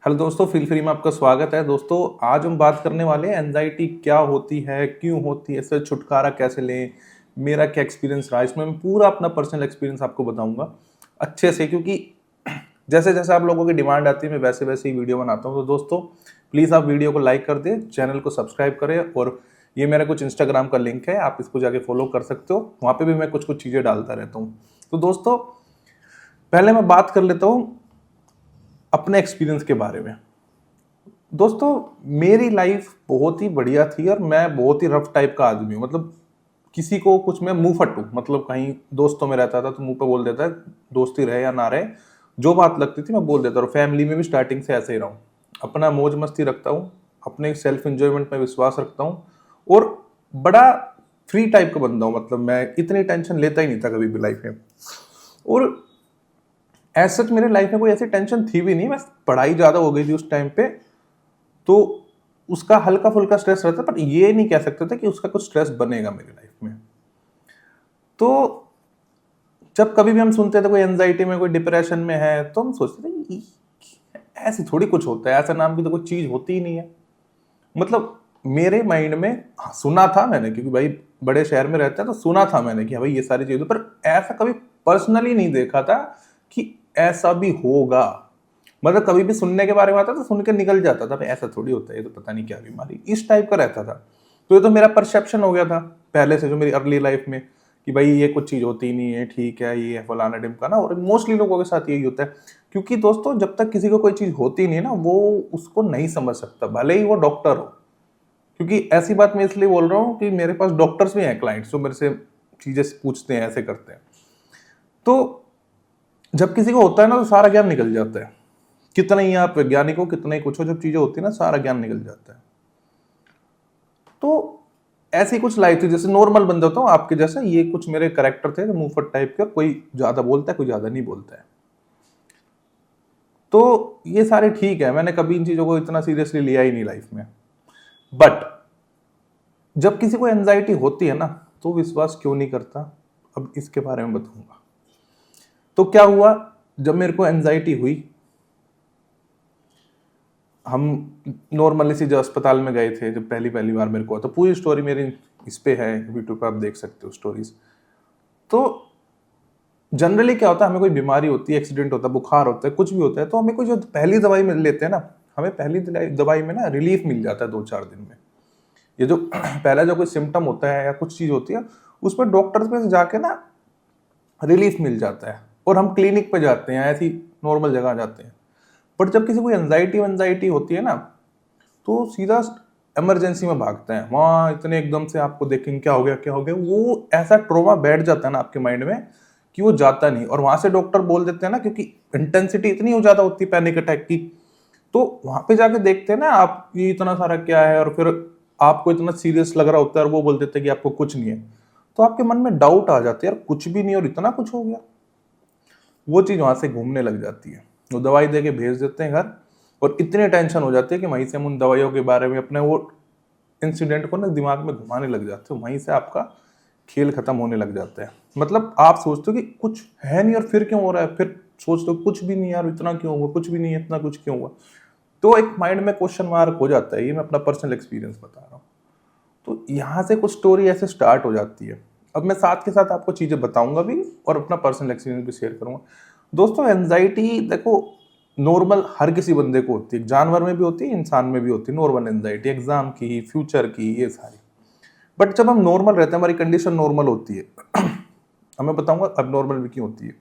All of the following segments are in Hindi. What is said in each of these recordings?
हेलो दोस्तों, फील फ्री में आपका स्वागत है। दोस्तों, आज हम बात करने वाले हैं एंजाइटी क्या होती है, क्यों होती है, इससे छुटकारा कैसे लें, मेरा क्या एक्सपीरियंस रहा। इसमें मैं पूरा अपना पर्सनल एक्सपीरियंस आपको बताऊंगा अच्छे से, क्योंकि जैसे जैसे आप लोगों की डिमांड आती है मैं वैसे वैसे ही वीडियो बनाता हूँ। तो दोस्तों, प्लीज़ आप वीडियो को लाइक कर दें, चैनल को सब्सक्राइब करें, और ये मेरा कुछ इंस्टाग्राम का लिंक है, आप इसको जाके फॉलो कर सकते हो। वहाँ पे भी मैं कुछ कुछ चीज़ें डालता रहता हूँ। तो दोस्तों, पहले मैं बात कर लेता हूँ अपने एक्सपीरियंस के बारे में। दोस्तों, मेरी लाइफ बहुत ही बढ़िया थी और मैं बहुत ही रफ टाइप का आदमी हूँ। मतलब किसी को कुछ, मैं मुंह फट हूँ। मतलब कहीं दोस्तों में रहता था तो मुंह पे बोल देता है, दोस्ती रहे या ना रहे, जो बात लगती थी मैं बोल देता। और फैमिली में भी स्टार्टिंग से ऐसे ही रहा हूँ। अपना मौज मस्ती रखता हूँ, अपने सेल्फ एंजॉयमेंट में विश्वास रखता हूँ, और बड़ा फ्री टाइप का बंदा हूँ। मतलब मैं इतनी टेंशन लेता ही नहीं था कभी भी लाइफ में। और एज सच मेरे लाइफ में कोई ऐसी टेंशन थी भी नहीं, बस पढ़ाई ज़्यादा हो गई थी उस टाइम पे, तो उसका हल्का फुल्का स्ट्रेस रहता, पर ये नहीं कह सकते थे कि उसका कुछ स्ट्रेस बनेगा मेरी लाइफ में। तो जब कभी भी हम सुनते थे कोई एंजाइटी में, कोई डिप्रेशन में है, तो हम सोचते थे ऐसे थोड़ी कुछ होता है, ऐसा नाम की तो कोई चीज होती ही नहीं है। मतलब मेरे माइंड में, हाँ, सुना था मैंने, क्योंकि भाई बड़े शहर में रहता है तो सुना था मैंने कि हाँ भाई ये सारी चीजें, पर ऐसा कभी पर्सनली नहीं देखा था कि ऐसा भी होगा। मतलब कभी भी सुनने के बारे में आता तो सुन के निकल जाता था, भाई ऐसा थोड़ी होता है, ये तो पता नहीं क्या बीमारी, इस टाइप का रहता था। तो ये तो मेरा परसेप्शन हो गया था पहले से, जो मेरी अर्ली लाइफ में, कि भाई ये कुछ चीज होती नहीं है, ठीक है, ये है फलाना ढिमकाना। और मोस्टली लोगों के साथ यही होता है, क्योंकि दोस्तों जब तक किसी को कोई चीज होती नहीं है ना, वो उसको नहीं समझ सकता, भले ही वो डॉक्टर हो। क्योंकि ऐसी बात मैं इसलिए बोल रहा हूँ कि मेरे पास डॉक्टर्स भी हैं, क्लाइंट्स, जो मेरे से चीजें पूछते हैं, ऐसे करते हैं। तो जब किसी को होता है ना, तो सारा ज्ञान निकल जाता है। कितना ही आप वैज्ञानिक हो, कितना ही कुछ हो, जब चीजें होती है ना, सारा ज्ञान निकल जाता है। तो ऐसी कुछ लाइफ थी, जैसे नॉर्मल बंदा होता हूँ आपके जैसा, ये कुछ मेरे करेक्टर थे, मुंहफट टाइप के, कोई ज्यादा बोलता है, कोई ज्यादा नहीं बोलता है। तो ये सारे ठीक है, मैंने कभी इन चीजों को इतना सीरियसली लिया ही नहीं लाइफ में। बट जब किसी को एंजाइटी होती है ना, तो विश्वास क्यों नहीं करता, अब इसके बारे में बताऊंगा। तो क्या हुआ, जब मेरे को एंजाइटी हुई, हम नॉर्मली सी जो अस्पताल में गए थे, जब पहली पहली बार मेरे को, तो पूरी स्टोरी मेरी इस पे है, यूट्यूब पे आप देख सकते हो स्टोरीज। तो जनरली क्या होता है, हमें कोई बीमारी होती है, एक्सीडेंट होता है, बुखार होता है, कुछ भी होता है, तो हमें कोई जो पहली दवाई मिल लेते हैं ना, हमें पहली दवाई में ना रिलीफ मिल जाता है 2-4 दिन में। ये जो पहला जो कोई सिम्टम होता है या कुछ चीज होती है, उसमें डॉक्टर पे जाके ना रिलीफ मिल जाता है, और हम क्लिनिक पे जाते हैं, ऐसी नॉर्मल जगह जाते हैं। बट जब किसी को एंजाइटी होती है ना, तो सीधा इमरजेंसी में भागते हैं। वहाँ इतने एकदम से आपको देखेंगे क्या हो गया क्या हो गया, वो ऐसा ट्रोमा बैठ जाता है ना आपके माइंड में कि वो जाता नहीं। और वहां से डॉक्टर बोल देते हैं ना, क्योंकि इंटेंसिटी इतनी हो ज्यादा होती है पैनिक अटैक की, तो वहां पे जाके देखते हैं ना आप, ये इतना सारा क्या है, और फिर आपको इतना सीरियस लग रहा होता है, और वो बोल देते हैं कि आपको कुछ नहीं है। तो आपके मन में डाउट आ जाते हैं, यार कुछ भी नहीं और इतना कुछ हो गया। वो चीज वहां से घूमने लग जाती है। वो दवाई दे के भेज देते हैं घर, और इतनी टेंशन हो जाती है कि वहीं से हम उन दवाइयों के बारे में, अपने वो इंसिडेंट को ना दिमाग में घुमाने लग जाते हो, वहीं से आपका खेल खत्म होने लग जाता है। मतलब आप सोचते हो कि कुछ है नहीं और फिर क्यों हो रहा है, फिर सोचते हो कुछ भी नहीं यार, इतना क्यों हुआ, कुछ भी नहीं है, इतना कुछ क्यों हुआ। तो एक माइंड में क्वेश्चन मार्क हो जाता है। ये मैं अपना पर्सनल एक्सपीरियंस बता रहा हूँ। तो यहाँ से कुछ स्टोरी ऐसे स्टार्ट हो जाती है। अब मैं साथ के साथ आपको चीजें बताऊंगा भी, और अपना पर्सनल एक्सपीरियंस भी शेयर करूंगा। दोस्तों, एंजाइटी देखो, नॉर्मल हर किसी बंदे को होती है, जानवर में भी होती है, इंसान में भी होती है नॉर्मल एंजाइटी, एग्जाम की, फ्यूचर की, ये सारी। बट जब हम नॉर्मल रहते हैं, हमारी कंडीशन नॉर्मल होती है, अब मैं बताऊंगा अब नॉर्मल भी क्यों होती है।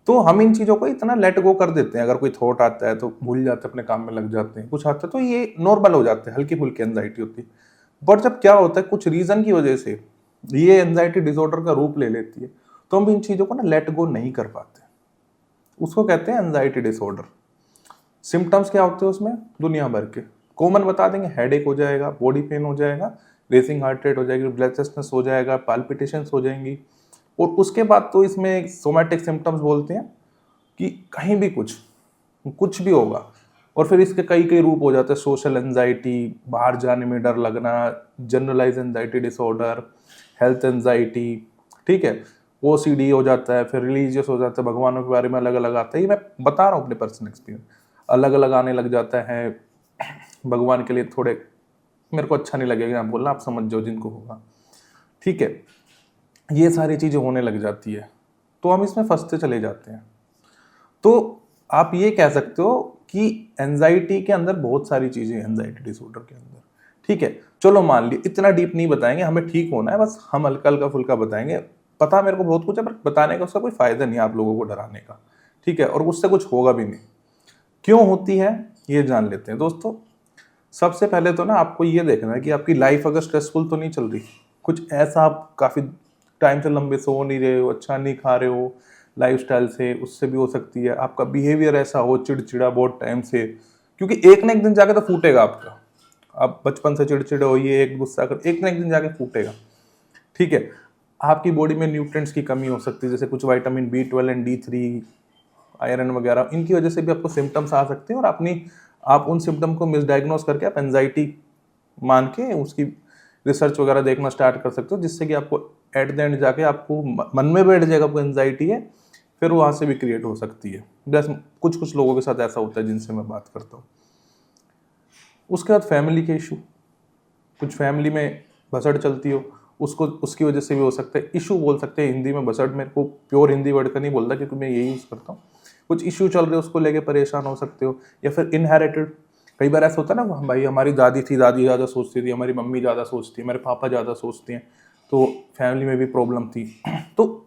तो हम इन चीजों को इतना लेट गो कर देते हैं, अगर कोई थॉट आता है तो भूल जाते हैं, अपने काम में लग जाते हैं, कुछ आता है तो ये नॉर्मल हो जाते हैं, हल्की फुल्की एंजाइटी होती है। बट जब क्या होता है, कुछ रीजन की वजह से ये एंजाइटी डिसऑर्डर का रूप ले लेती है, तो हम इन चीजों को ना लेट गो नहीं कर पाते। उसको कहते हैं एंजाइटी डिसऑर्डर। सिम्टम्स क्या होते हैं उसमें, दुनिया भर के कॉमन बता देंगे। हेडेक हो जाएगा, बॉडी पेन हो जाएगा, रेसिंग हार्ट रेट हो जाएगी, ब्रेथलेसनेस हो जाएगा, पाल्पिटेशंस हो जाएंगी। और उसके बाद तो इसमें सोमैटिक सिम्टम्स बोलते हैं, कि कहीं भी कुछ कुछ भी होगा। और फिर इसके कई कई रूप हो जाते हैं, सोशल एंजाइटी, बाहर जाने में डर लगना, generalize anxiety disorder, health anxiety, ठीक है, ओसीडी हो जाता है, फिर रिलीजियस हो जाता है, भगवानों के बारे में अलग अलग आता है। ये मैं बता रहा हूँ अपने पर्सनल एक्सपीरियंस। अलग अलग आने लग जाता है, भगवान के लिए थोड़े, मेरे को अच्छा नहीं लगेगा आप बोलना, आप समझ जाओ जिनको होगा, ठीक है, ये सारी चीज़ें होने लग जाती है, तो हम इसमें फंसते चले जाते हैं। तो आप ये कह सकते हो कि एंजाइटी के अंदर बहुत सारी चीज़ें, एंजाइटी डिसऑर्डर के अंदर, ठीक है, चलो मान ली इतना डीप नहीं बताएंगे, हमें ठीक होना है, बस हम हल्का हल्का फुल्का बताएंगे। पता मेरे को बहुत कुछ है, पर बताने का उसका कोई फायदा नहीं है आप लोगों को डराने का, ठीक है, और उससे कुछ होगा भी नहीं। क्यों होती है ये जान लेते हैं दोस्तों। सबसे पहले तो ना आपको ये देखना है कि आपकी लाइफ अगर स्ट्रेसफुल तो नहीं चल रही, कुछ ऐसा आप काफ़ी टाइम से लंबे सो नहीं रहे हो, अच्छा नहीं खा रहे हो लाइफस्टाइल से, उससे भी हो सकती है। आपका बिहेवियर ऐसा हो चिड़चिड़ा बहुत टाइम से, क्योंकि एक ना एक दिन जाके तो फूटेगा आपका। आप बचपन से चिड़चिड़े हो, ये एक गुस्सा कर, एक ना एक दिन जाके फूटेगा, ठीक है। आपकी बॉडी में न्यूट्रिएंट्स की कमी हो सकती है, जैसे कुछ vitamin B12 and D3, iron वगैरह, इनकी वजह से भी आपको सिम्टम्स आ सकते हैं, और आप उन सिम्टम को मिसडायग्नोज करके आप एंजाइटी मान के उसकी रिसर्च वगैरह देखना स्टार्ट कर सकते हो, जिससे कि आपको एट द एंड जाके आपको मन में बैठ जाएगा आपको एंजाइटी है, फिर वहाँ से भी क्रिएट हो सकती है। बस कुछ लोगों के साथ ऐसा होता है जिनसे मैं बात करता हूँ। उसके बाद फैमिली के इशू, कुछ फैमिली में भसड़ चलती हो, उसकी वजह से भी हो सकता है। इशू बोल सकते हैं हिंदी में, भसड़ मेरे को प्योर हिंदी वर्ड का नहीं बोलता क्योंकि मैं यही यूज़ करता हूँ। कुछ इशू चल रहे हो उसको लेके परेशान हो सकते हो, या फिर इनहेरिटेड, कई बार ऐसा होता है ना, भाई हमारी दादी थी, दादी ज़्यादा सोचती थी, हमारी मम्मी ज़्यादा सोचती है, मेरे पापा ज़्यादा सोचते हैं, तो फैमिली में भी प्रॉब्लम थी, तो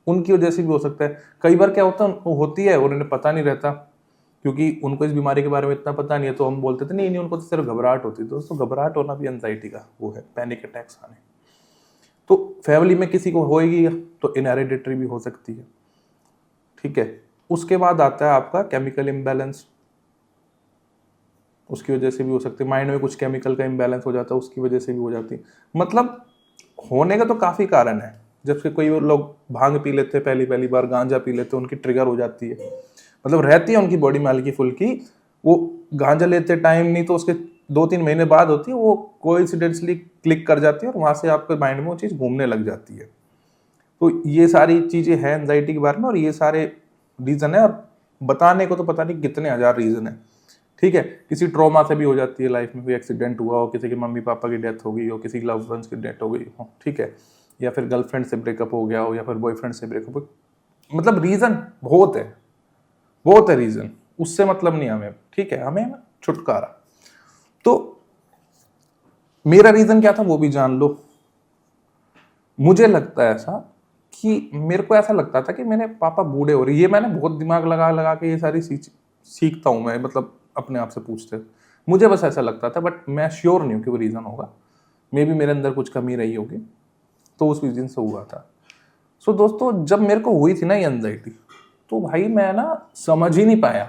उनकी वजह से भी हो सकता है। कई बार क्या होता है, वो होती है और उन्हें पता नहीं रहता, क्योंकि उनको इस बीमारी के बारे में इतना पता नहीं है, तो हम बोलते थे नहीं उनको तो सिर्फ घबराहट होती है। दोस्तों घबराहट होना भी एंजाइटी का वो है, पैनिक अटैक्स आने। तो फैमिली में किसी को होएगी तो इनहेरिडिटरी भी हो सकती है, ठीक है। उसके बाद आता है आपका केमिकल इम्बैलेंस, उसकी वजह से भी हो सकती है। माइंड में कुछ केमिकल का इम्बैलेंस हो जाता है, उसकी वजह से भी हो जाती है। मतलब होने का तो काफ़ी कारण है। जब से कोई लोग भांग पी लेते हैं, पहली पहली बार गांजा पी लेते हैं, उनकी ट्रिगर हो जाती है, मतलब रहती है उनकी बॉडी में हल्की फुल्की, वो गांजा लेते टाइम नहीं तो उसके 2-3 महीने बाद होती है, वो कोइंसिडेंटली क्लिक कर जाती है और वहाँ से आपके माइंड में वो चीज़ घूमने लग जाती है। तो ये सारी चीज़ें हैं एंजाइटी के बारे में, और ये सारे रीज़न है, और बताने को तो पता नहीं कितने हज़ार रीज़न है, ठीक है। किसी ट्रॉमा से भी हो जाती है, लाइफ में कोई एक्सीडेंट हुआ हो, किसी के मम्मी पापा की डेथ हो गई हो, किसी लव्ड वंस की डेथ हो गई हो, ठीक है, या फिर गर्लफ्रेंड से ब्रेकअप हो गया हो, या फिर बॉयफ्रेंड से ब्रेकअप हो, मतलब रीज़न बहुत है रीज़न, उससे मतलब नहीं हमें, ठीक है, हमें छुटकारा। तो मेरा रीज़न क्या था वो भी जान लो। मुझे लगता है ऐसा कि मेरे को ऐसा लगता था कि मेरे पापा बूढ़े हो रहे, ये मैंने बहुत दिमाग लगा लगा के ये सारी सीखता हूँ मैं, मतलब अपने आप से पूछते, मुझे बस ऐसा लगता था, बट मैं श्योर नहीं हूँ कि वो रीज़न होगा। मे बी मेरे अंदर कुछ कमी रही होगी, तो उस रीज़न से हुआ था। सो दोस्तों जब मेरे को हुई थी ना ये एंजाइटी, तो भाई मैं ना समझ ही नहीं पाया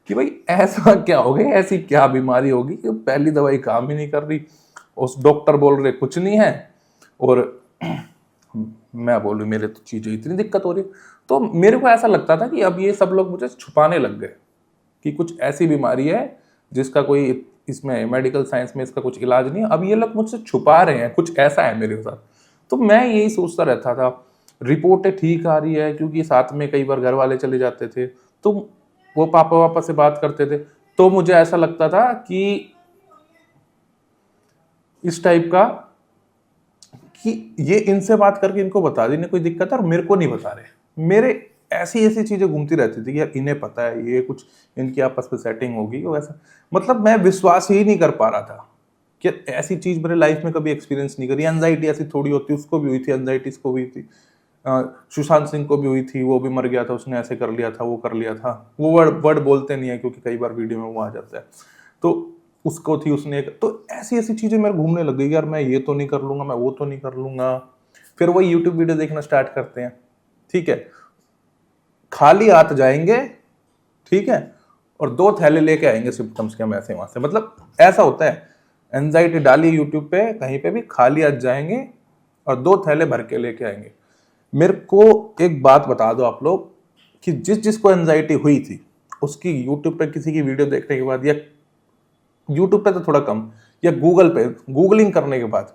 कि भाई ऐसा क्या हो गया, ऐसी क्या बीमारी होगी कि पहली दवाई काम ही नहीं कर रही, उस डॉक्टर बोल रहे कुछ नहीं है, और मैं बोलूँ मेरे तो चीज़ें इतनी दिक्कत हो रही। तो मेरे को ऐसा लगता था कि अब ये सब लोग मुझे छुपाने लग गए कि कुछ ऐसी बीमारी है जिसका कोई इसमें मेडिकल साइंस में इसका कुछ इलाज नहीं है, अब ये लोग मुझसे छुपा रहे हैं, कुछ ऐसा है मेरे साथ। तो मैं यही सोचता रहता था, रिपोर्टें ठीक आ रही है, क्योंकि साथ में कई बार घर वाले चले जाते थे, तो वो पापा से बात करते थे, तो मुझे ऐसा लगता था कि इस टाइप का कि ये इनसे बात करके इनको बता देने कोई दिक्कत है, और मेरे को नहीं बता रहे। मेरे ऐसी चीजें घूमती रहती थी कि यार इन्हें पता है, ये कुछ इनकी आपस में सेटिंग होगी, वो ऐसा, मतलब मैं विश्वास ही नहीं कर पा रहा था कि ऐसी चीज मेरे लाइफ में कभी एक्सपीरियंस नहीं करी। एंजाइटी ऐसी थोड़ी होती, उसको भी हुई थी, एंजाइटी इसको हुई थी, सुशांत सिंह को भी हुई थी, वो भी मर गया था, उसने ऐसे कर लिया था, वो कर लिया था, वो वर्ड बोलते नहीं है क्योंकि कई बार वीडियो में वो आ जाता है, तो उसको थी, उसने तो ऐसी चीजें मेरे घूमने लग गई, यार मैं ये तो नहीं कर लूंगा, मैं वो तो नहीं कर लूंगा। फिर वही यूट्यूब वीडियो देखना स्टार्ट करते हैं, ठीक है, खाली हाथ जाएंगे, ठीक है, और 2 थैले लेके आएंगे सिम्टम्स के, हम ऐसे वहां से, मतलब ऐसा होता है। एंजाइटी डाली यूट्यूब पे कहीं पे भी, खाली हाथ जाएंगे और 2 थैले भर के लेके आएंगे। मेरे को एक बात बता दो आप लोग कि जिसको एंजाइटी हुई थी, उसकी यूट्यूब पे किसी की वीडियो देखने के बाद, या यूट्यूब पे तो थोड़ा कम, या गूगल पे गूगलिंग करने के बाद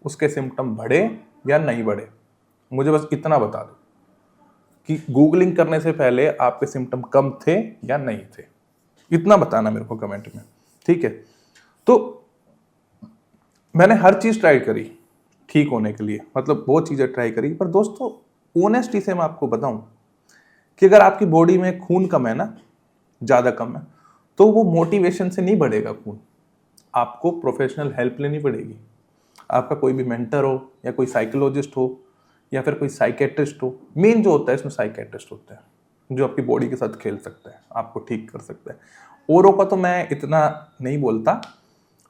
उसके सिम्टम बढ़े या नहीं बढ़े, मुझे बस इतना बता दो कि गूगलिंग करने से पहले आपके सिम्टम कम थे या नहीं थे। इतना बताना मेरे को कमेंट में, ठीक है। तो मैंने हर चीज ट्राई करी ठीक होने के लिए, मतलब बहुत चीजें ट्राई करी, पर दोस्तों ऑनेस्टी से मैं आपको बताऊं कि अगर आपकी बॉडी में खून कम है ना, ज्यादा कम है, तो वो मोटिवेशन से नहीं बढ़ेगा खून, आपको प्रोफेशनल हेल्प लेनी पड़ेगी। आपका कोई भी मेंटर हो या कोई साइकोलॉजिस्ट हो या फिर कोई साइकेट्रिस्ट हो, मेन जो होता है इसमें साइकेट्रिस्ट होता है जो आपकी बॉडी के साथ खेल सकता है, आपको ठीक कर सकता है। औरों का तो मैं इतना नहीं बोलता,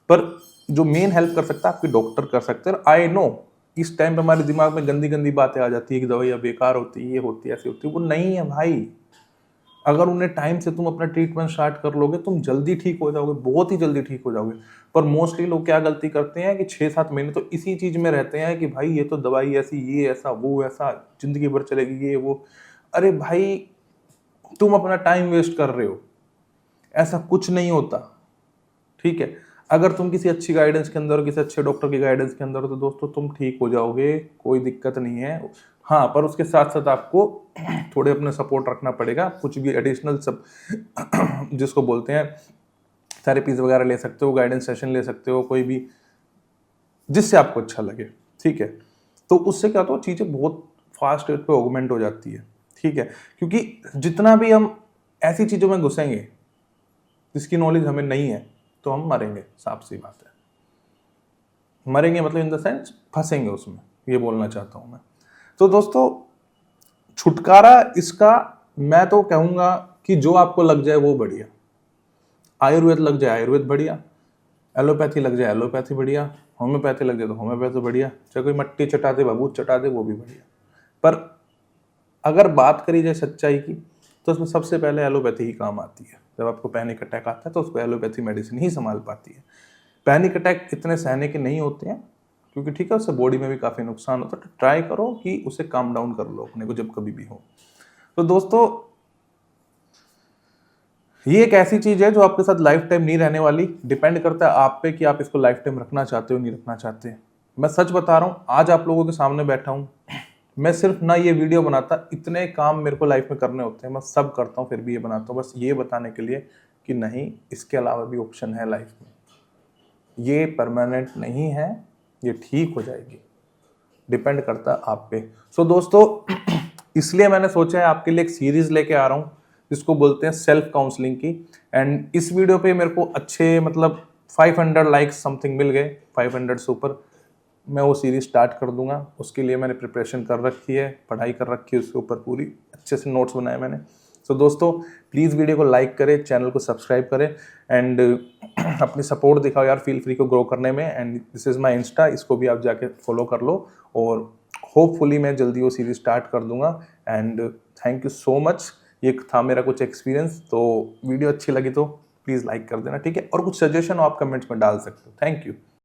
पर जो मेन हेल्प कर सकता है आपके डॉक्टर कर सकते हैं। आई नो इस टाइम पे हमारे दिमाग में गंदी गंदी बातें आ जाती है कि दवाइयाँ बेकार होती है, ये होती है, ऐसी होती है, वो नहीं है भाई। अगर उन्हें टाइम से तुम अपना ट्रीटमेंट स्टार्ट कर लोगे, तुम जल्दी ठीक हो जाओगे, बहुत ही जल्दी ठीक हो जाओगे। पर मोस्टली लोग क्या गलती करते हैं कि 6-7 महीने तो इसी चीज में रहते हैं कि भाई ये तो दवाई ऐसी, ये ऐसा, वो ऐसा, जिंदगी भर चलेगी, ये वो। अरे भाई तुम अपना टाइम वेस्ट कर रहे हो, ऐसा कुछ नहीं होता, ठीक है। अगर तुम किसी अच्छी गाइडेंस के अंदर हो, किसी अच्छे डॉक्टर की गाइडेंस के अंदर हो, तो दोस्तों तुम ठीक हो जाओगे, कोई दिक्कत नहीं है। हाँ, पर उसके साथ साथ आपको थोड़े अपने सपोर्ट रखना पड़ेगा, कुछ भी एडिशनल सब जिसको बोलते हैं थेरेपीज वगैरह ले सकते हो, गाइडेंस सेशन ले सकते हो, कोई भी जिससे आपको अच्छा लगे, ठीक है। तो उससे क्या होता है, चीज़ें बहुत फास्ट रेट पे ऑगमेंट हो जाती है, ठीक है। क्योंकि जितना भी हम ऐसी चीज़ों में घुसेंगे जिसकी नॉलेज हमें नहीं है, तो हम मरेंगे, साफ सी बात है। मरेंगे मतलब इन द सेंस फंसेंगे उसमें, ये बोलना चाहता हूं मैं। तो दोस्तों छुटकारा इसका मैं तो कहूंगा कि जो आपको लग जाए वो बढ़िया। आयुर्वेद लग जाए आयुर्वेद बढ़िया, एलोपैथी लग जाए एलोपैथी बढ़िया, होम्योपैथी लग जाए तो होम्योपैथी बढ़िया, चाहे कोई मट्टी चटा दे, बबूत चटा दे, वो भी बढ़िया। पर अगर बात करी जाए सच्चाई की, तो उसमें सबसे पहले एलोपैथी ही काम आती है। जब आपको पैनिक अटैक आता है तो उसको एलोपैथी मेडिसिन ही संभाल पाती है। पैनिक अटैक इतने सहने के नहीं होते हैं, क्योंकि ठीक है उससे बॉडी में भी काफ़ी नुकसान होता है। तो ट्राई करो कि उसे काम डाउन कर लो अपने को जब कभी भी हो। तो दोस्तों ये एक ऐसी चीज है जो आपके साथ लाइफ टाइम नहीं रहने वाली, डिपेंड करता है आप पे कि आप इसको लाइफ टाइम रखना चाहते हो नहीं रखना चाहते। मैं सच बता रहा हूँ, आज आप लोगों के सामने बैठा हूँ, मैं सिर्फ ना ये वीडियो बनाता, इतने काम मेरे को लाइफ में करने होते हैं, मैं सब करता हूँ, फिर भी ये बनाता हूँ बस ये बताने के लिए कि नहीं, इसके अलावा भी ऑप्शन है लाइफ में, ये परमानेंट नहीं है, ये ठीक हो जाएगी। डिपेंड करता है आप पे। सो दोस्तों इसलिए मैंने सोचा है आपके लिए एक सीरीज लेके आ रहा हूँ जिसको बोलते हैं सेल्फ काउंसलिंग की। एंड इस वीडियो पे मेरे को अच्छे मतलब 500 लाइक्स समथिंग मिल गए, 500 से ऊपर। मैं वो सीरीज स्टार्ट कर दूंगा, उसके लिए मैंने प्रिपरेशन कर रखी है, पढ़ाई कर रखी है, उसके ऊपर पूरी अच्छे से नोट्स बनाए मैंने। सो दोस्तों प्लीज़ वीडियो को लाइक करें, चैनल को सब्सक्राइब करें एंड अपनी सपोर्ट दिखाओ यार, फील फ्री को ग्रो करने में। And this is my Insta, इसको भी आप जाके फॉलो कर लो और होपफुली मैं जल्दी वो सीरीज स्टार्ट कर दूंगा। And thank you so much, ये था मेरा कुछ एक्सपीरियंस। तो वीडियो अच्छी लगी तो प्लीज़ लाइक कर देना, ठीक है। और कुछ सजेशन हो आप कमेंट्स में डाल सकते हो। Thank you.